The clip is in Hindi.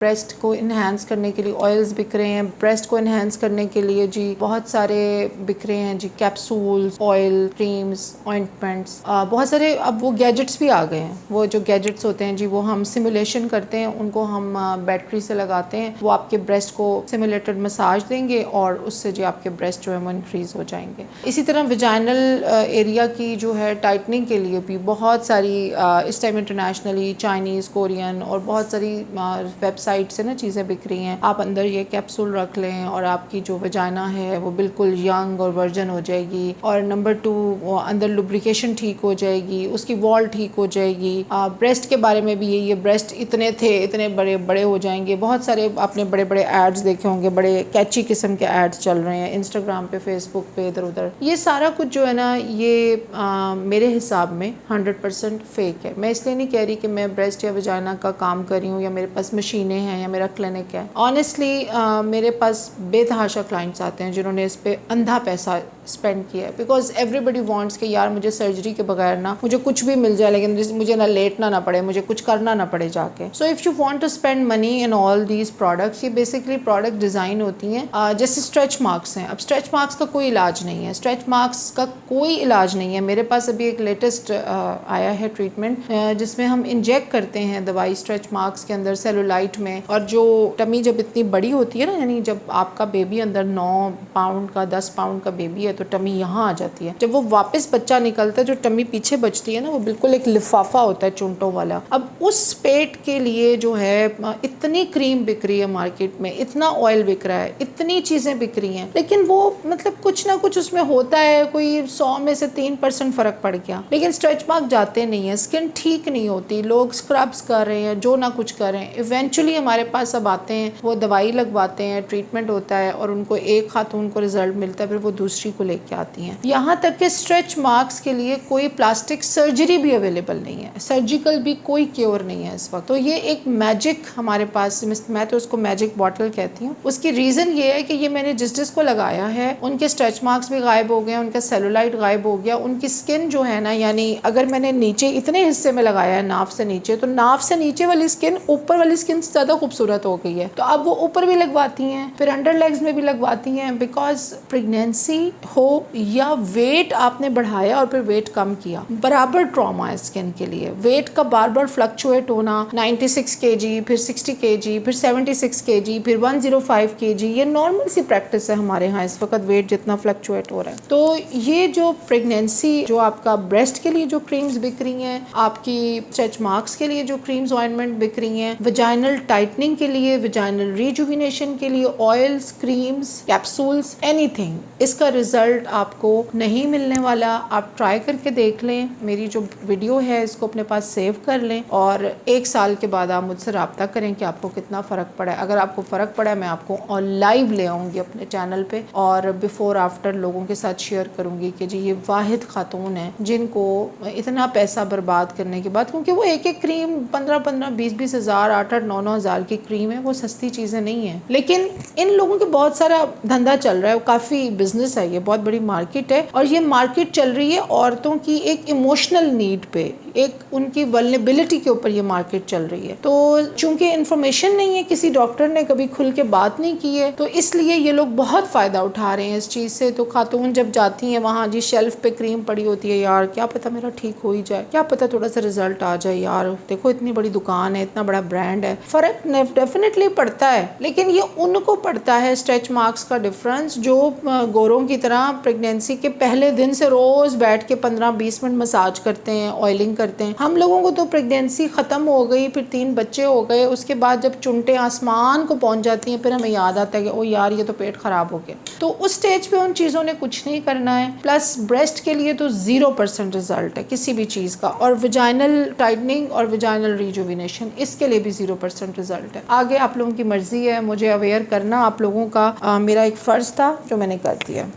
ब्रेस्ट को इन्हांस करने के लिए ऑयल्स बिक रहे हैं, ब्रेस्ट को इन्हांस करने के लिए जी बहुत सारे बिक रहे हैं जी, कैप्सूल्स, ऑयल, क्रीम्स, ऑइंटमेंट्स, बहुत सारे अब वो गैजेट्स भी आ गए हैं। वो जो गैजेट्स होते हैं जी, वो हम सिमुलेशन करते हैं, उनको हम बैटरी से लगाते हैं, वो आपके ब्रेस्ट को सिमुलेटेड मसाज देंगे और उससे जी आपके ब्रेस्ट जो है वो इंक्रीज हो जाएंगे। इसी तरह विजाइनल एरिया की जो है टाइटनिंग के लिए भी बहुत सारी इस टाइम इंटरनेशनली चाइनीज़, कोरियन और बहुत सारी वेबसाइट से ना चीज़ें बिक रही हैं। आप अंदर ये कैप्सूल रख लें और आपकी जो वजाइना है वो बिल्कुल यंग और वर्जन हो जाएगी। और नंबर 2, अंदर लुब्रिकेशन ठीक हो जाएगी, उसकी वॉल ठीक हो जाएगी। ब्रेस्ट के बारे में भी यही है, ब्रेस्ट इतने थे इतने बड़े बड़े हो जाएंगे। बहुत सारे आपने बड़े बड़े एड्स देखे होंगे, बड़े कैची किस्म के एड्स चल रहे हैं इंस्टाग्राम पे, फेसबुक पे, इधर उधर। ये सारा कुछ जो है ना, ये मेरे हिसाब में 100% फेक है। मैं इसलिए नहीं कह रही कि मैं ब्रेस्ट या वजाइना का काम कर रही हूँ या मेरे पास मशीनें हैं या मेरा क्लिनिक है। ऑनेस्टली मेरे पास बेतहाशा क्लाइंट्स आते हैं जिन्होंने इस पे अंधा पैसा स्पेंड किया है, बिकॉज एवरीबडी वांट्स कि यार मुझे सर्जरी के बगैर ना मुझे कुछ भी मिल जाए, लेकिन मुझे ना लेटना ना पड़े, मुझे कुछ करना ना पड़े जाके। So if you want to spend money in all these products, ये बेसिकली प्रोडक्ट डिज़ाइन होती हैं। जैसे स्ट्रेच मार्क्स हैं, अब स्ट्रेच मार्क्स का कोई इलाज नहीं है, स्ट्रेच मार्क्स का कोई इलाज नहीं है। मेरे पास अभी एक लेटेस्ट आया है ट्रीटमेंट जिसमें हम इंजेक्ट करते हैं दवाई स्ट्रेच मार्क्स के अंदर, सेलुलाइट में। और जो टमी जब इतनी बड़ी होती है ना, यानी जब आपका बेबी अंदर 9 पाउंड का 10 पाउंड का बेबी है तो टमी यहाँ आ जाती है। जब वो वापस बच्चा निकलता है, जो टमी पीछे बचती है ना, वो बिल्कुल एक लिफाफा होता है चुंटों वाला। अब उस पेट के लिए जो है इतनी क्रीम बिक रही है मार्केट में, इतना ऑयल बिक रहा है, इतनी चीज़ें बिक रही हैं, लेकिन वो मतलब कुछ ना कुछ उसमें होता है, कोई 100 में से 3% फ़र्क पड़ गया, लेकिन स्ट्रेच मार्क जाते नहीं है, स्किन ठीक नहीं होती, लोग स्क्रब्स कर रहे हैं, जो ना कुछ कर रहे हैं। इवेंचुअली हमारे पास सब आते हैं, वो दवाई लगवाते हैं, ट्रीटमेंट होता है और उनको एक खातून को रिजल्ट मिलता है, फिर वो दूसरी को लेके आती हैं। यहाँ तक कि स्ट्रेच मार्क्स के लिए कोई प्लास्टिक सर्जरी भी अवेलेबल नहीं है, सर्जिकल भी कोई क्योर नहीं है इस वक्त। तो ये एक मैजिक हमारे पास, मैं तो उसको मैजिक बॉटल कहती हूँ। उसकी रीज़न ये है कि ये मैंने जिसको लगाया है उनके स्ट्रेच मार्क्स भी गायब हो गए, उनका सेलुलाइट गायब हो गया, उनकी स्किन जो है ना, यानी अगर मैंने नीचे इतने हिस्से में लगाया है नाफ से नीचे, तो नाफ से नीचे वाली स्किन ऊपर वाली स्किन से ज़्यादा खूबसूरत हो गई है। तो अब वो ऊपर भी लगवाती हैं, फिर अंडर लेग्स में भी लगवाती हैं, बिकॉज प्रेगनेंसी हो या वेट आपने बढ़ाया और फिर वेट कम किया, बराबर ट्रॉमा है स्किन के लिए। वेट का बार बार फ्लक्चुएट होना, 96 kg, फिर 60 kg, फिर 76 kg, फिर 105 kg, ये नॉर्मल सी प्रैक्टिस है हमारे यहाँ इस वक्त, वेट जितना फ्लक्चुएट हो रहा है। तो ये जो प्रेगनेंसी, जो आपका ब्रेस्ट के लिए जो क्रीम्स बिक रही हैं, आपकी स्ट्रेच मार्क्स के लिए जो क्रीम्स ऑइंटमेंट बिक रही हैं, वजाइनल टाइटनिंग के लिए, वजाइनल रिजुविनेशन के लिए ऑयल्स, क्रीम्स, कैप्सूल्स, एनीथिंग, इसका रिजल्ट आपको नहीं मिलने वाला। आप ट्राई करके देख लें, मेरी जो वीडियो है इसको अपने पास सेव कर लें और 1 साल के बाद आप मुझसे रब्ता करें कि आपको कितना फ़र्क पड़ा है। अगर आपको फ़र्क पड़ा है, मैं आपको और लाइव ले आऊँगी अपने चैनल पे और बिफोर आफ्टर लोगों के साथ शेयर करूँगी कि जी ये वाहिद खातून है जिनको इतना पैसा बर्बाद करने के बाद, क्योंकि वो एक एक क्रीम 15-15, 20-20 हज़ार, 8-8, 9-9 हज़ार की क्रीम है, वो सस्ती चीज़ें नहीं है, लेकिन इन लोगों के बहुत सारा धंधा चल रहा है, काफ़ी बिजनेस है, ये बहुत बड़ी मार्केट है। और ये मार्केट चल रही है औरतों की एक इमोशनल नीड पे, एक उनकी वल्नरेबिलिटी के ऊपर ये मार्केट चल रही है। तो चूंकि इन्फॉर्मेशन नहीं है, किसी डॉक्टर ने कभी खुल के बात नहीं की है, तो इसलिए ये लोग बहुत फ़ायदा उठा रहे हैं इस चीज़ से। तो खातून जब जाती हैं वहाँ, जी शेल्फ पे क्रीम पड़ी होती है, यार क्या पता मेरा ठीक हो ही जाए, क्या पता थोड़ा सा रिजल्ट आ जाए, यार देखो इतनी बड़ी दुकान है, इतना बड़ा ब्रांड है, फ़र्क डेफिनेटली पड़ता है, लेकिन ये उनको पड़ता है स्ट्रेच मार्क्स का डिफरेंस, जो गोरों की तरह प्रेगनेंसी के पहले दिन से रोज़ बैठ के 15-20 मिनट मसाज करते हैं, ऑयलिंग करते हैं। हम लोगों को तो प्रेगनेंसी ख़त्म हो गई, फिर 3 बच्चे हो गए, उसके बाद जब चुनटें आसमान को पहुंच जाती हैं, फिर हमें याद आता है कि ओ यार ये तो पेट ख़राब हो गया। तो उस स्टेज पे उन चीज़ों ने कुछ नहीं करना है। प्लस ब्रेस्ट के लिए तो 0% रिजल्ट है किसी भी चीज़ का, और विजाइनल टाइटनिंग और विजाइनल रिजुविनेशन, इसके लिए भी 0% रिजल्ट है। आगे आप लोगों की मर्जी है, मुझे अवेयर करना आप लोगों का मेरा एक फ़र्ज़ था जो मैंने कर दिया।